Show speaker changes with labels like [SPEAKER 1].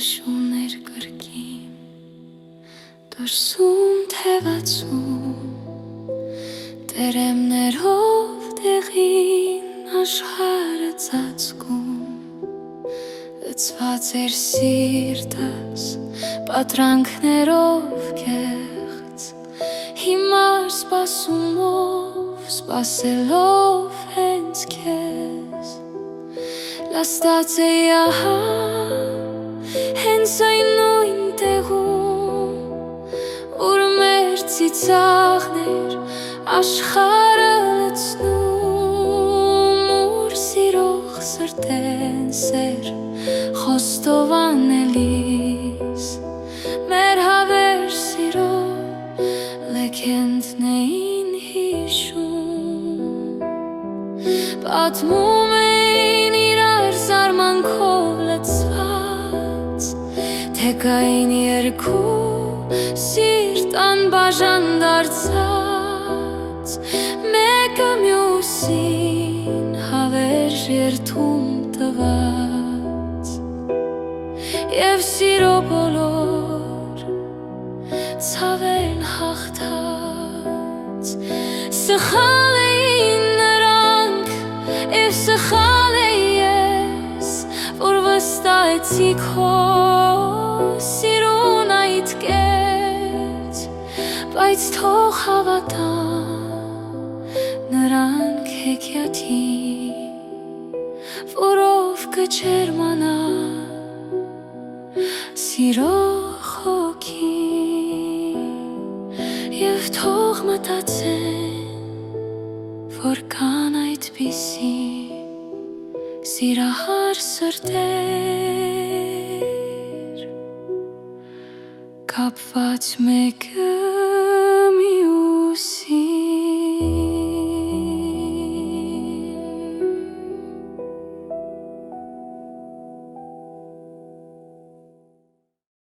[SPEAKER 1] Հաշուներ կրկին դրսում թևացում տերեմներով դեղին աշխարհը ծածկում լցված էր սիրտս պատրանքներով կեղծ հիմար սպասումով սպասելով հենց քեզ լաստած էի ահա հենց այն նույն տեղում ուր մեր ծիծաղներ աշխարհը լցնում ուր սիրող սրտեն սեր խոստովանելիս մեր հավեր սիրո լեգենդներին հիշում պատմում էին իրար զարմանքով լցված թե կային երկու սիրտ անբաժան դարձած մեկը մյուսին հավերժ երդում տված և սիրո բոլոր ցավերն հաղթած սխալ էին նրանք և սխալ էի ես որ վստահեցի քո սիրուն այդ կեց բայց թող հավատան նրանք հեքիաթի որով կջերմանա սիրո խոգին և թող մտածեն որ կան այդպիսի սիրահար սրտեր կապված մեկը